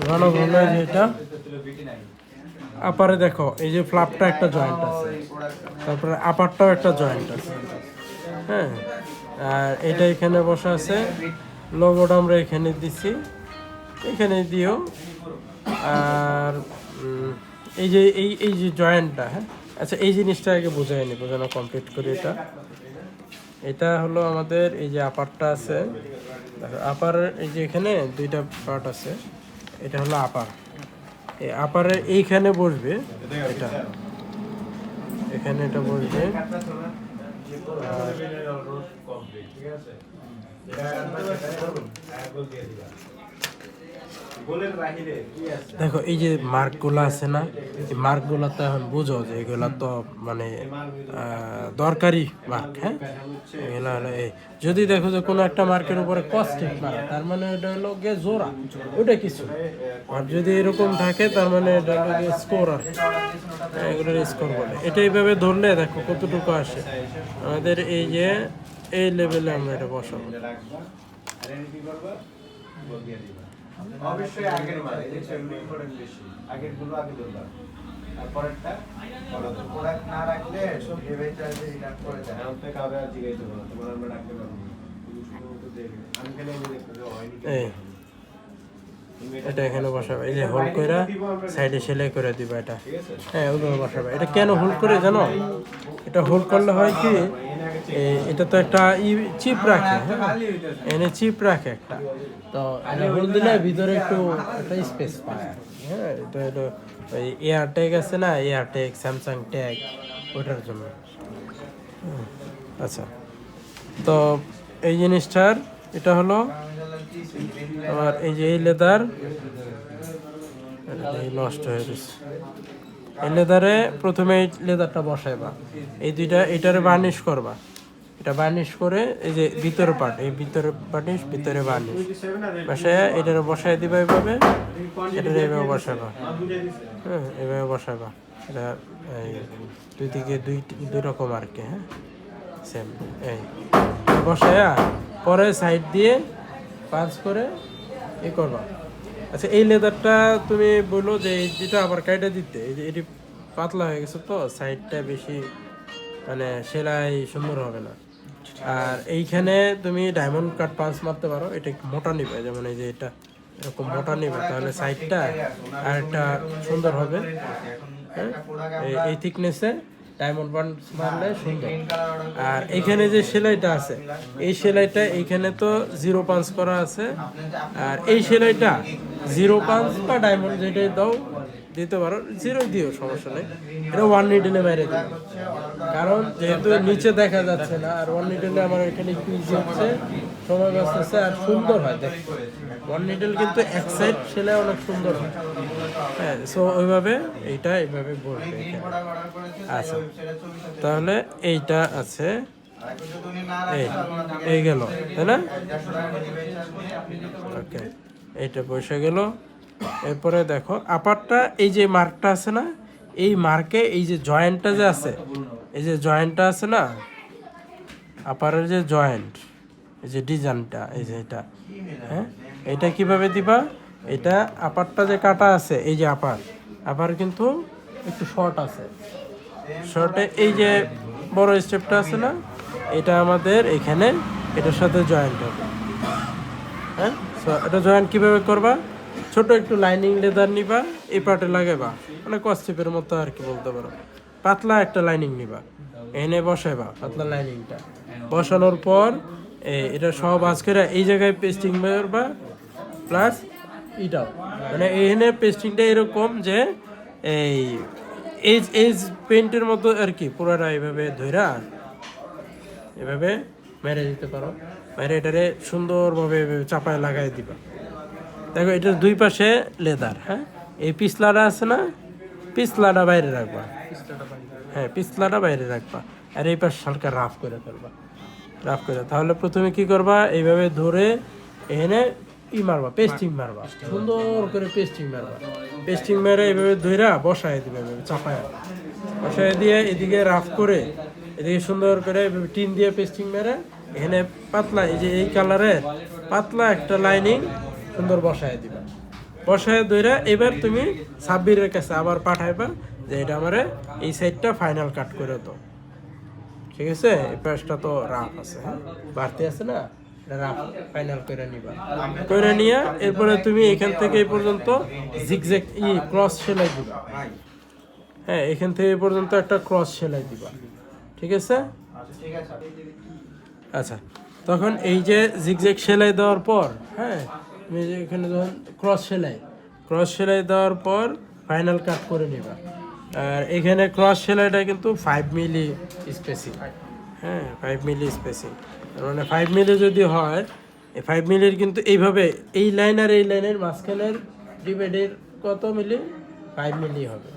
ঘন ঘন যেটা আপারে দেখো এই যে ফ্লাপটা একটা জয়েন্ট আছে, তারপরে আপারটাও একটা জয়েন্ট আছে। হ্যাঁ, আর এটা এখানে বসা আছে, লোগোটা আমরা এখানে দিছি, এখানে দিও। আর এই যে এই যে জয়েন্টটা, হ্যাঁ আচ্ছা এই জিনিসটা আগে বোঝায়নি, বোঝানো কমপ্লিট করি। এটা হলো আমাদের এই যে আপারটা আছে, আপার এই যে এখানে দুইটা পার্ট আছে, এটা হলো আপার। এই আপারে এইখানে বসবে, এটা এখানে এটা বসবে। দেখো এই যে মার্কগুলো আছে না, এই মার্কগুলো তো এখন বুঝো যে এগুলা তো মানে দরকারি মার্ক। হ্যাঁ, এগুলা হলো যদি দেখো যে কোনো একটা মার্কের উপরে কস্টিক মারা, তার মানে ওটা হলো গিয়ে জোড়া, ওটা কিছু। আর যদি এরকম থাকে তার মানে এটা হলো গিয়ে স্কোর। আর এগুলোর স্কোর বলে। এটা এইভাবে ধরলে দেখো কতটুকু আসে আমাদের এই যে এই লেভেলে আমরা এটা বসাবো। অবশ্যই আগের মাল এই যে সেগুলো ইম্পর্টেন্ট বেশি, আগের গুলো আগে ধরবা, তারপরেরটা প্রোডাক্ট না রাখলে সব ডেলিভারি চার্জে রিটার্ন করে দেয়। আমি তো কাউকে আর জিজ্ঞাসা করব, তোমার আমরা রাখতে পারবো না, তুমি শুধু তো দেখবে। আমি কেন আমি দেখতে যে হয়নি এটা এখানে বসাবে, এই যে হোল করে সাইডে সেলাই করে দিবা এটা। হ্যাঁ, ওগুলো বসাবে। এটা কেন হোল করে জানো? এটা হোল করলে হয় কি, এটা তো একটা চিপ রাখে, এনে চিপ রাখে একটা, তো এটা হোল দিলে ভিতরে একটু একটা স্পেস পায়। হ্যাঁ, এটা হলো ওই এয়ার ট্যাগ আছে না, এয়ার ট্যাগ, স্যামসাং ট্যাগ, ওটার জন্য। আচ্ছা, তো এই জিনিসটার এটা হলো আমার এই যে এই লেদার নষ্ট হয়ে গেছে। এই লেদারে প্রথমে এই লেদারটা বসাইবা, এই দুইটা এটারে বার্নিশ করবা। এটা বার্নিশ করে এই যে ভিতরে পার্ট, এই ভিতরে বার্নিশ, ভিতরে বার্নিশ বসায় এটারে বসাই দিবা এইভাবে, এটারে এইভাবে বসাবা। হ্যাঁ, এইভাবে বসাবা। এটা এই দুই দিকে দুই রকম আর কি। হ্যাঁ, সেম এই বসায়া পরে সাইড দিয়ে পাঁচ করে এ করবা। আচ্ছা, এই লেদারটা তুমি বলো যে যেটা আবার কাইটা দিতে, এই যে এটি পাতলা হয়ে গেছে তো সাইডটা বেশি মানে সেলাই সুন্দর হবে না। আর এইখানে তুমি ডায়মন্ড কাট পাঁচ মারতে পারো, এটা মোটা নিবে, যেমন এই যে এটা এরকম মোটা নিবে, তাহলে সাইডটা আর একটা সুন্দর হবে। হ্যাঁ, এই থিকনেসে ডায়মন্ড পাঞ্চ মারলে সুন্দর। আর এইখানে যে সেলাইটা আছে, এই সেলাইটা এইখানে তো 0 পাঞ্চ করা আছে, আর এই সেলাইটা 0 পাঞ্চ বা ডায়মন্ড যেটাই দাও দিতে পারো, 0 দিও সমস্যা নেই। এটা 1 নিডলে মেরে দিবে, কারণ যেহেতু নিচে দেখা যাচ্ছে না, আর 1 নিডলে আমার এখানে একটু ইজি হচ্ছে, সময় বাঁচতেছে আর সুন্দর হয় দেখো। 1 নিডল কিন্তু এক সাইড সেলাই অনেক সুন্দর হয়। হ্যাঁ, সো ওইভাবে এইভাবে বলবে। আচ্ছা, তাহলে এইটা আছে, এই গেল, তাই না? ওকে, এইটা বসে গেল। এরপরে দেখো আপারটা, এই যে মার্কটা আছে না, এই মার্কে এই যে জয়েন্টটা যে আছে, এই যে জয়েন্টটা আছে না, আপারের যে জয়েন্ট, এই যে ডিজাইনটা, এই যে এটা, হ্যাঁ, এটা কিভাবে দিবা? এটা আপারটা যে কাটা আছে, এই যে আপার কিন্তু একটু শর্ট আছে, শর্টে এই যে বড় স্টেপটা আছে না, এটা আমাদের এখানে এটার সাথে জয়েন্ট হবে। হ্যাঁ, সো এটা জয়েন্ট কিভাবে করবা? ছোট একটু লাইনিং লেদার নিবা, এই পার্টে লাগাইবা, মানে কস্টিপের মতো আর কি বলতে পারো। পাতলা একটা লাইনিং নিবা, এনে বসাইবা পাতলা লাইনিংটা। বসানোর পর এটা সব আজ করে এই জায়গায় পেস্টিং করবা, প্লাস এটাও, মানে এখানে পেস্টিংটা এরকম যে এই এজ পেন্টের মতো আর কি, পুরোটা এইভাবে ধইরা এভাবে মেরে দিতে পারো। মেরে এটারে সুন্দরভাবে চাপায় লাগাই দিবা। দেখো এটার দুই পাশে লেদার। হ্যাঁ, এই পিছলাটা আছে না, পিছলাটা বাইরে রাখবা। হ্যাঁ, পিছলাটা বাইরে রাখবা, আর এই পাশ হালকা রাফ করে ফেলবা, রাফ করে। তাহলে প্রথমে কি করবা, এইভাবে ধরে এখানে মারবা, পেস্টিং মারবা, সুন্দর করে পেস্টিং মারবা। পেস্টিং মেরে এইভাবে ধইরা বসায় দিবে, এইভাবে চাপায় বসায় দিয়ে এদিকে রাফ করে, এদিকে সুন্দর করে টিন দিয়ে পেস্টিং মেরে এখানে পাতলা এই যে এই কালারের পাতলা একটা লাইনিং সুন্দর বসায় দিবা, বসায় দইরা এবার তুমি সাব্বিরের কাছে আবার পাঠাইবা যে এটা আমারে এই সাইডটা ফাইনাল কাট করে দাও। ঠিক আছে, এই পাশটা তো রাফ আছে, হ্যাঁ বাড়তি আছে না, এটা রাফ ফাইনাল করে নিবা, করে নিয়ে এরপরে তুমি এখান থেকে এই পর্যন্ত জিগজ্যাগ ক্রস সেলাই দিবা। হ্যাঁ, এখান থেকে এই পর্যন্ত একটা ক্রস সেলাই দিবা। ঠিক আছে, ঠিক আছে। আচ্ছা তখন এই যে জিগজ্যাগ সেলাই দেওয়ার পর, হ্যাঁ তুমি যে এখানে যখন ক্রস সেলাই দেওয়ার পর ফাইনাল কাট করে নিবা। আর এখানে ক্রস সেলাইটা কিন্তু 5 মিলি স্পেসিং, হ্যাঁ 5 মিলি স্পেসিং, তার মানে 5 মিলি যদি হয়, এই 5 মিলির কিন্তু এইভাবে এই লাইন আর এই লাইনের মাঝখানের ডিভাইডের কত মিলি, 5 মিলি হবে,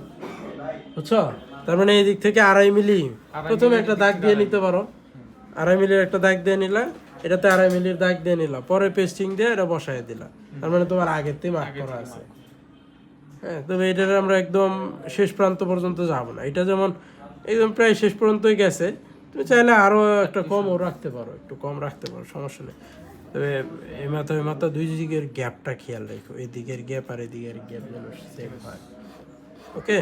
বুঝছো? তার মানে এই দিক থেকে 2.5 মিলি প্রথমে একটা দাগ দিয়ে নিতে পারো, 2.5 মিলির একটা দাগ দিয়ে নিলা, এটাতে 2.5 মিলির দাগ দিয়ে নিলা, পরে পেস্টিং দিয়ে এটা বসাই দিলা, তার মানে তোমার আগের থেকে মার্ক করা আছে। হ্যাঁ, তবে এটার আমরা একদম শেষ প্রান্ত পর্যন্ত যাব না, এটা যেমন একদম প্রায় শেষ পর্যন্তই গেছে, তুমি চাইলে আরও একটা কমও রাখতে পারো, একটু কম রাখতে পারো, সমস্যা নেই। তবে এই মাথা দুই দিকের গ্যাপটা খেয়াল রেখো, এদিকের গ্যাপ আর এদিকের গ্যাপ যেন সেম হয়। ওকে,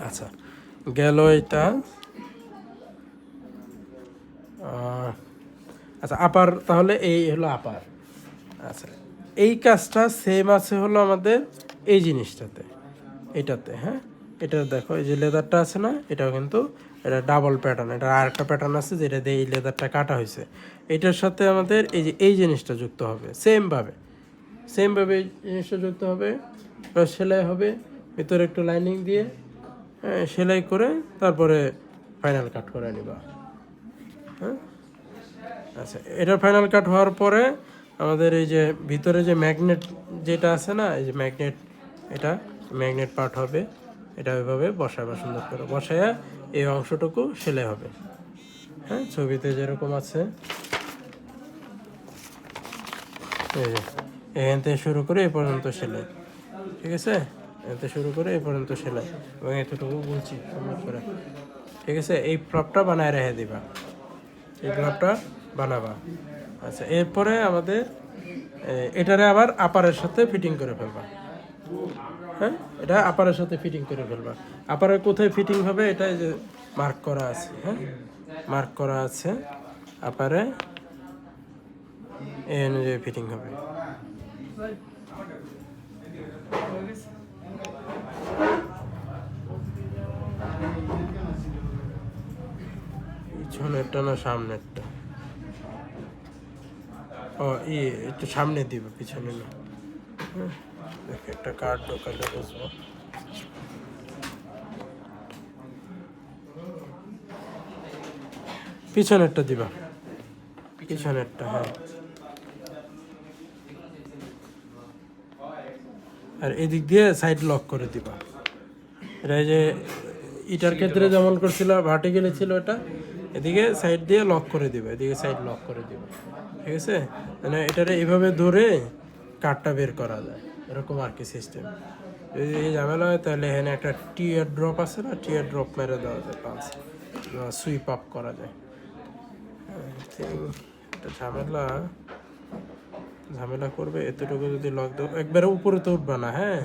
আচ্ছা গেল এটা। আচ্ছা আপার, তাহলে এই হলো আপার। আচ্ছা এই কাজটা সেম আছে হলো আমাদের এই জিনিসটাতে, এটাতে, হ্যাঁ এটা দেখো এই যে লেদারটা আছে না, এটাও কিন্তু এটা ডাবল প্যাটার্ন, এটা আর একটা প্যাটার্ন আছে যেটা দিয়ে এই লেদারটা কাটা হয়েছে, এটার সাথে আমাদের এই যে এই জিনিসটা যুক্ত হবে সেমভাবে এই জিনিসটা যুক্ত হবে, সেলাই হবে ভিতরে একটু লাইনিং দিয়ে, হ্যাঁ সেলাই করে তারপরে ফাইনাল কাট করে নিবা। হ্যাঁ, আচ্ছা এটার ফাইনাল কাট হওয়ার পরে আমাদের এই যে ভিতরে যে ম্যাগনেট যেটা আছে না, এই যে ম্যাগনেট, এটা ম্যাগনেট পার্ট হবে, এটা ওইভাবে বসাবা, সুন্দর করে বসায়া এই অংশটুকু সেলাই হবে। হ্যাঁ, ছবিতে যেরকম আছে, এই যে এখান থেকে শুরু করে এই পর্যন্ত সেলাই, ঠিক আছে, এখান থেকে শুরু করে এই পর্যন্ত সেলাই এবং এতটুকু বলছি সুন্দর করে। ঠিক আছে, এই ফ্লপটা বানায় রেখে দিবা, এই ফ্লপটা বানাবা। আচ্ছা এরপরে আমাদের এটারে আবার আপারের সাথে ফিটিং করে ফেলবা। হ্যাঁ, এটা আপারের সাথে ফিটিং করে ফেলবা। আপারে কোথায় ফিটিং হবে এটা এই যে মার্ক করা আছে, হ্যাঁ মার্ক করা আছে, আপারে এই অনুযায়ী ফিটিং হবে। পিছনেরটা না সামনেরটা? ও একটু সামনে দিব, পিছনে না। হ্যাঁ, দেখো একটা কার্ড ঢোকালে বুঝবো। পিছনেরটা দিবা, পিছনেরটা, হ্যাঁ। আর এদিক দিয়ে সাইড লক করে দিবা। এটা যে ইটার ক্ষেত্রে যেমন করছিল ভার্টিক্যালি ছিল, এটা এদিকে সাইড দিয়ে লক করে দিবে, এদিকে সাইড লক করে দিবে। ঠিক আছে, মানে এটারে এইভাবে ধরে কাঠটা বের করা যায়, এরকম আর কি সিস্টেম। যদি এই ঝামেলা হয় তাহলে এখানে একটা টিয়ার ড্রপ আছে না, টিয়ার ড্রপ মেরে দেওয়া যায়, পাঁচ সুইপ আপ করা যায়। একটা ঝামেলা করবে এতটুকু, যদি লক দাও একবারে উপরে তো উঠবে না। হ্যাঁ,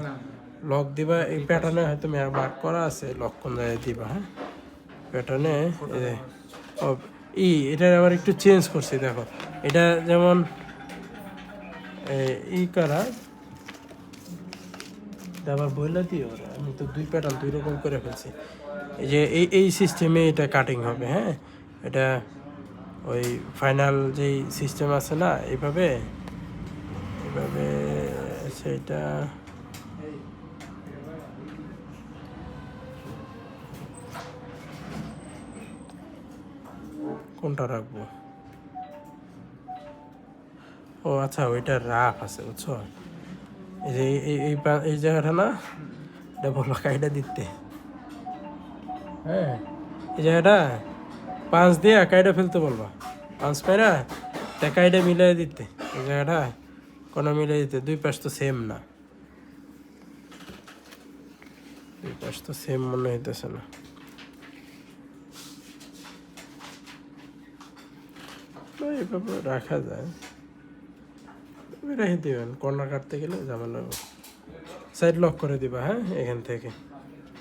লক দিবা, এই প্যাটার্নে হয়তো মার্ক করা আছে, লক কোন জায়গায় দিবা। হ্যাঁ, প্যাটার্নে এটা আবার একটু চেঞ্জ করছি, দেখো এটা যেমন ই করা, আবার বইলা দিও, আমি তো দুই প্যাটার্ন দুই রকম করে ফেলছি। এই যে এই সিস্টেমে এটা কাটিং হবে। হ্যাঁ, এটা ওই ফাইনাল যেই সিস্টেম আছে না, এইভাবে সেটা কোনটা রাখবো? ও আচ্ছা, ওইটা রাফ আছে, বুঝছো? এই যে এই জায়গাটা না, এটা বলবা কাইটা দিতে। হ্যাঁ, এই জায়গাটা পাঁচ দিয়ে কাইটা ফেলতে বলবা, পাঁচ পায়রা কাইটা মিলাই দিতে, এই জায়গাটা কোনো মিলাই দিতে। দুই পাশ তো সেম না, দুই পাশ তো সেম মনে হইতেছে না। এইভাবে রাখা যায়, রেখে দিবেন। কর্নার কাটতে গেলে ঝামেলা হবে। সাইড লক করে দিবা, হ্যাঁ, এখান থেকে।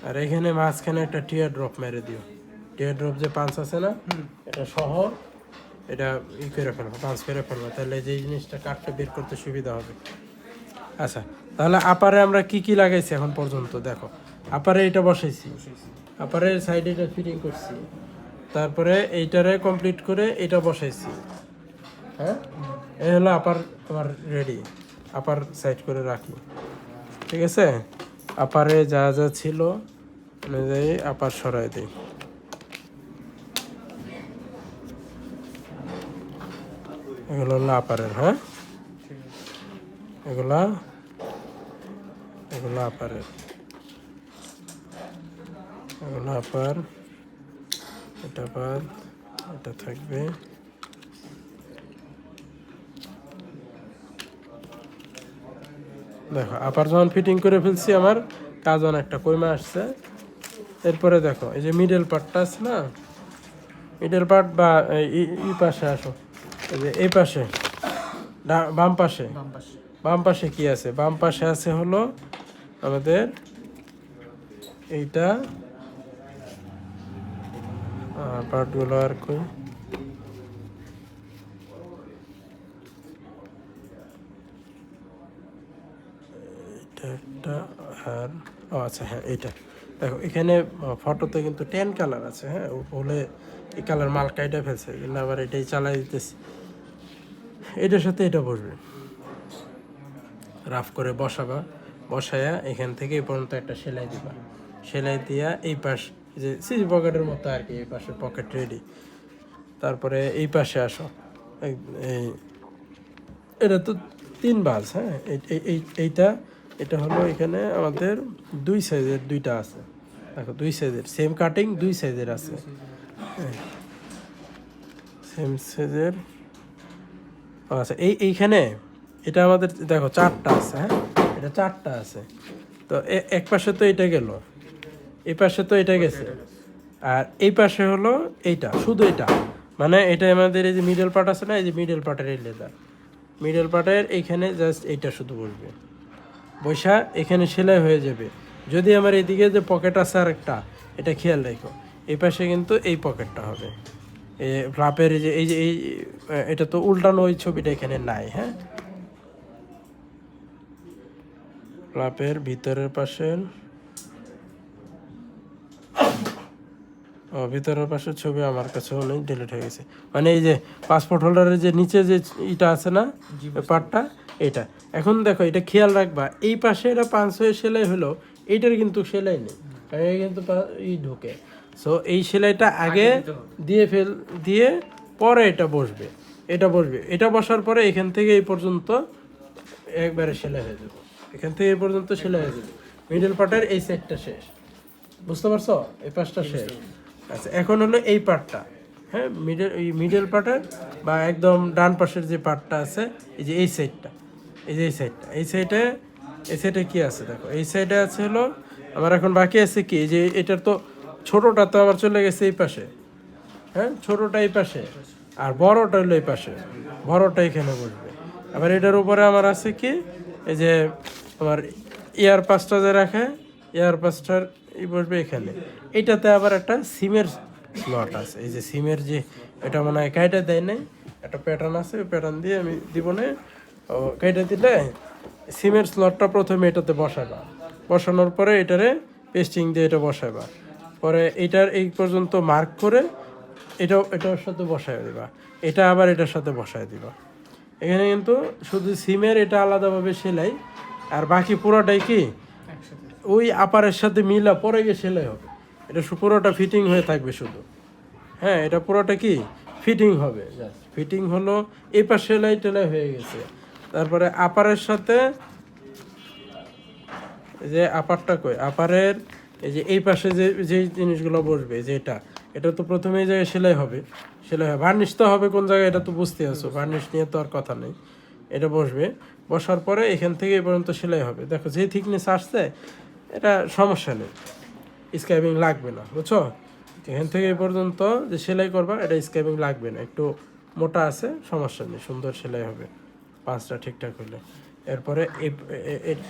আর এখানে মাঝখানে একটা টিয়ার ড্রপ মেরে দিও। টিয়ার ড্রপ যে পাঞ্চ আছে না, এটা সহ এটা করে ফেলবো, পাঞ্চ করে ফেলবো, তাহলে যে জিনিসটা কাটতে বের করতে সুবিধা হবে। আচ্ছা, তাহলে আপারে আমরা কি কি লাগাইছি এখন পর্যন্ত দেখো। আপারে এটা বসাইছি, আপারে সাইডে এটা ফিটিং করছি, তারপরে এইটারে কমপ্লিট করে এটা বসাইছি। হ্যাঁ, এই হলো আপার তোমার রেডি। আপার সাইড করে রাখি, ঠিক আছে। আপারে যা যা ছিল অনুযায়ী আপার সরাই দিই। এগুলো হলো আপারের, হ্যাঁ, এগুলো আপারের, এগুলো আপার, এটা বাদ, এটা থাকবে। দেখো আপার যখন ফিটিং করে ফেলছি, আমার কাজ অনেকটা কমে আসছে। এরপরে দেখো এই যে মিডল পার্টটা আছে না, মিডল পার্ট বা এই পাশে আসো, এই যে এই পাশে বাম পাশে, বাম পাশে কি আছে? বাম পাশে আছে হলো আমাদের এইটা পার্টগুলো আর কই, এটা একটা, আর আচ্ছা হ্যাঁ এইটা দেখো, এখানে ফটোতে কিন্তু 10 কালার আছে, হ্যাঁ, বলে এই কালার মাল কাইটা ফেলছে, কিন্তু আবার এটাই চালাই দিতেছি। এটার সাথে এটা বসবে, রাফ করে বসাবা, বসায়া এখান থেকে এই পর্যন্ত একটা সেলাই দিবা, সেলাই দিয়া এই পাশ যে সিজি পকেটের মতো আর কি, এই পাশে পকেট রেডি। তারপরে এই পাশে আসো, এই এটা তো 3 বাজ, হ্যাঁ, এইটা এটা হলো এখানে আমাদের 2 সাইজের, 2টা আছে দেখো, 2 সাইজের সেম কাটিং, 2 সাইজের আছে, সেম সাইজের। আচ্ছা এইখানে এটা আমাদের দেখো 4টা আছে, হ্যাঁ, এটা 4টা আছে। তো এক পাশে তো এটা গেল, এই পাশে তো এটা গেছে, আর এই পাশে হলো এইটা, শুধু এটা, মানে এটা আমাদের এই যে মিডল পার্ট আছে না, এই যে মিডল পার্টের এই লেদার, মিডল পার্টের এইখানে জাস্ট এইটা শুধু বসবে, বৈশা এখানে সেলাই হয়ে যাবে। যদি আমার এদিকে যে পকেট আছে আর একটা, এটা খেয়াল রাখো, এই পাশে কিন্তু এই পকেটটা হবে, এই ফ্লাপের এই যে এটা তো উল্টানো, ওই ছবিটা এখানে নাই, হ্যাঁ। ফ্লাপের ভিতরের পাশের, ভিতরের পাশের ছবি আমার কাছেও নেই, ডিলিট হয়ে গেছে। মানে এই যে পাসপোর্ট হোল্ডারের যে নিচে যে ইটা আছে না, পার্টটা, এটা এখন দেখো, এটা খেয়াল রাখবা, এই পাশে এটা 5 হয়ে সেলাই হলো, এইটার কিন্তু সেলাই নেই, কিন্তু ঢুকে। সো এই সেলাইটা আগে দিয়ে পরে এটা বসবে, এটা বসবে, এটা বসার পরে এখান থেকে এই পর্যন্ত একবারে সেলাই হয়ে যাবে, এখান থেকে এই পর্যন্ত সেলাই হয়ে যাবে। মিডল পার্টের এই সেটটা শেষ, বুঝতে পারছো? এই পাশটা শেষ। আচ্ছা, এখন হলো এই পার্টটা, হ্যাঁ, মিডল পার্টের বা একদম ডান পাশের যে পার্টটা আছে, এই যে এই সাইডটা, এই যে এই সাইডে কি আছে দেখো, এই সাইডে আছে হলো আমার এখন বাকি আছে কি, এই যে এটার তো ছোটটা তো আমার চলে গেছে এই পাশে, হ্যাঁ, ছোটটা এই পাশে, আর বড়টা হলো এই পাশে, বড়টা এখানে বসবে। আবার এটার উপরে আমার আছে কি, এই যে আমার এয়ার পাসটা যে রাখে, এয়ার পাসটার বসবে এখানে। এটাতে আবার একটা সিমের স্লট আছে, এই যে সিমের যে এটা মনে হয় কাইটা দেয় নাই, একটা প্যাটার্ন আছে, ওই প্যাটার্ন দিয়ে আমি দিব না, কাইটা দিলে সিমের স্লটটা প্রথমে এটাতে বসাবা, বসানোর পরে এটারে পেস্টিং দিয়ে এটা বসাবা, পরে এটার এই পর্যন্ত মার্ক করে এটার সাথে বসায় দিবা, এটা আবার এটার সাথে বসায় দিবা। এখানে কিন্তু শুধু সিমের এটা আলাদাভাবে সেলাই, আর বাকি পুরোটাই কি ওই আপারের সাথে মিলা পরে গিয়ে সেলাই হবে। এটা পুরোটা ফিটিং হয়ে থাকবে শুধু, হ্যাঁ, এটা পুরোটা কি ফিটিং হবে, জাস্ট ফিটিং হলো, এই পাশ সেলাই টেলাই হয়ে গেছে। তারপরে আপারের সাথে যে আপারটা কই, আপারের এই যে এই পাশে যে জিনিসগুলো বসবে, যে এটা তো প্রথমে এই জায়গায় সেলাই হবে, ভার্নিশ তো হবে কোন জায়গায়, এটা তো বুঝতে আছো, ভার্নিশ নিয়ে তো আর কথা নেই। এটা বসবে, বসার পরে এখান থেকে এই পর্যন্ত সেলাই হবে। দেখো যে থিকনেস আসছে, এটা সমস্যা নেই, স্ক্যাবিং লাগবে না, বুঝছো? এখান থেকে এই পর্যন্ত যে সেলাই করবা, এটা স্ক্যাবিং লাগবে না, একটু মোটা আছে সমস্যা নেই, সুন্দর সেলাই হবে পাঁচটা ঠিকঠাক হলে। এরপরে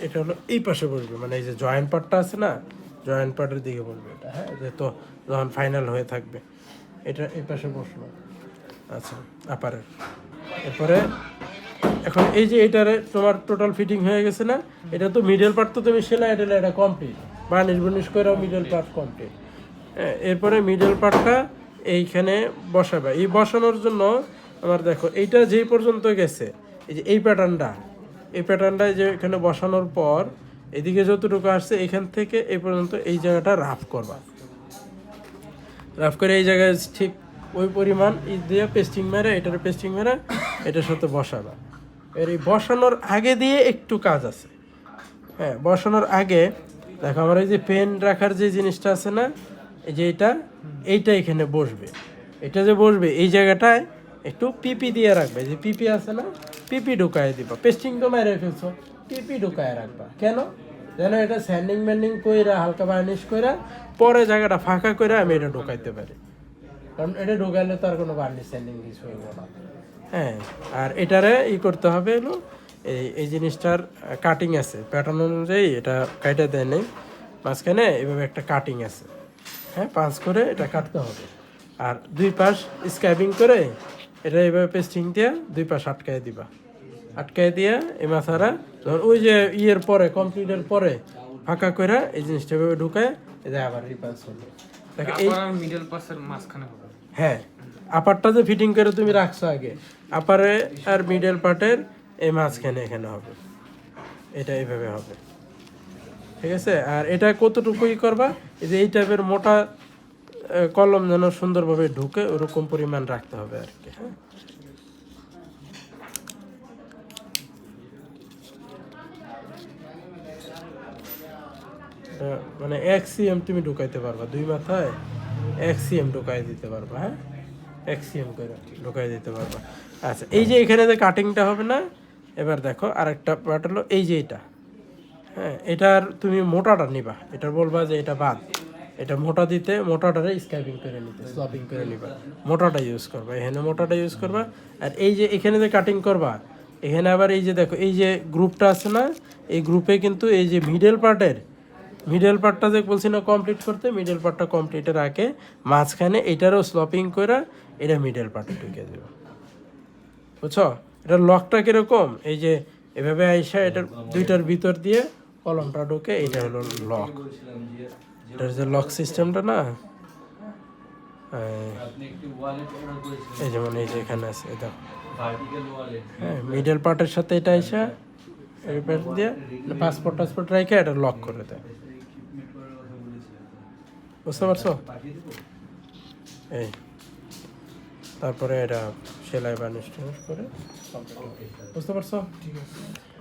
এটা হলো এই পাশে বসবে, মানে এই যে জয়েন্ট পার্টটা আছে না, জয়েন্ট পার্টের দিকে বসবে এটা, হ্যাঁ, যে তো যখন ফাইনাল হয়ে থাকবে এটা এই পাশে বসলো। আচ্ছা, আপারের এরপরে এখন এই যে এটারে তোমার টোটাল ফিটিং হয়ে গেছে না, এটা তো মিডল পার্ট তো তুমি সেলাই টেলাই এটা কমপ্লিট, বার্নিশ বুর্নিশ করেও মিডল পার্ট কমপ্লিট। এরপরে মিডল পার্টটা এইখানে বসাবে। এই বসানোর জন্য আমার দেখো এইটা যেই পর্যন্ত গেছে, এই যে এই প্যাটার্নটা যে এখানে বসানোর পর এদিকে যতটুকু আসছে এখান থেকে এই পর্যন্ত এই জায়গাটা রাফ করবা, রাফ করে এই জায়গায় ঠিক ওই পরিমাণ দিয়ে পেস্টিং মেরে, এটার পেস্টিং মেরে এটার সাথে বসাবা। এর এই বসানোর আগে দিয়ে একটু কাজ আছে, হ্যাঁ, বসানোর আগে দেখো আমার এই যে পেন রাখার যে জিনিসটা আছে না, এই যে এইটা এখানে বসবে, এটা যে বসবে এই জায়গাটায় একটু পিপি দিয়ে রাখবে, যে পিপি আছে না, পিপি ঢুকায় দিবা। পেস্টিং তো মেরে ফেলছো, পিপি ঢুকায় রাখবা কেন, যেন এটা স্যান্ডিং ম্যান্ডিং কইরা হালকা বার্নিশ কইরা পরে জায়গাটা ফাঁকা করে আমি এটা ঢুকাইতে পারি, কারণ এটা ঢুকাইলে তো আর কোনো বার্নিশ স্যান্ডিং কিছু হইব না। হ্যাঁ, আর এটারে করতে হবে হলো এই জিনিসটার কাটিং আছে, প্যাটার্ন অনুযায়ী এটা কাইটা দেয় নেই, মাঝখানে এভাবে একটা কাটিং আছে, হ্যাঁ, পাঁচ করে এটা কাটতে হবে। আর দুই পাশ স্ক্যাবিং করে এটা এইভাবে পেস্টিং দিয়ে দুই পাশ আটকায় দিবা, আটকায় দিয়ে এই মাথারা ওই যে ইয়ের পরে কমপ্লিটের পরে ফাঁকা করে এই জিনিসটা এভাবে ঢুকায় এটা আবার রিপাস হলো। দেখো এই মিডল পাসের মাঝখানে হবে, হ্যাঁ, আপারটা যে ফিটিং করে তুমি রাখছো আগে, আপারে আর মিডল পার্টের এই মাঝখানে এখানে হবে, এটা এইভাবে হবে, ঠিক আছে। আর এটা কতটুকুই করবা, এই যে এই টাইপের মোটা কলম যেন সুন্দরভাবে ঢুকে ওরকম পরিমাণ রাখতে হবে আর কি, হ্যাঁ। মানে 1 cm তুমি ঢুকাইতে পারবা, দুই মাথায় 1 cm ঢুকাই দিতে পারবা, হ্যাঁ, 1 cm করে ঢুকাই দিতে পারবা। আচ্ছা, এই যে এখানে যে কাটিংটা হবে না, এবার দেখো আরেকটা পার্ট হলো এই যে এটা, হ্যাঁ, এটার তুমি মোটাটা নিবা, এটা বলবা যে এটা বাদ, এটা মোটা দিতে মোটাটারে স্ক্যাবিং করে নিতে, স্লপিং করে নিবা, মোটাটা ইউজ করবা, এখানে মোটাটা ইউজ করবা। আর এই যে এখানে যে কাটিং করবা, এখানে আবার এই যে দেখো এই যে গ্রুপটা আছে না, এই গ্রুপে কিন্তু এই যে মিডল পার্টটা যে বলছি না কমপ্লিট করতে, মিডল পার্টটা কমপ্লিটের আগে মাঝখানে এটারও স্লপিং করে এটা মিডল পার্টে ঢুকে দেবো, বুঝছো। এটার লকটা কিরকম, এই যে এভাবে আইসা এটার দুইটার ভিতর দিয়ে কলমটা ঢুকে, এটা হলো লক, এটার যে লক সিস্টেমটা না, এই যেমন এই যে এখানে আছে এটা, হ্যাঁ, মিডল পার্টের সাথে এটা আইসা এই পাশ দিয়ে পাসপোর্ট রেখে এটা লক করে দেয়, বুঝতে পারছো। এই তারপরে এটা সেলাই বার্নিশ করে, বুঝতে পারছো, ঠিক আছে।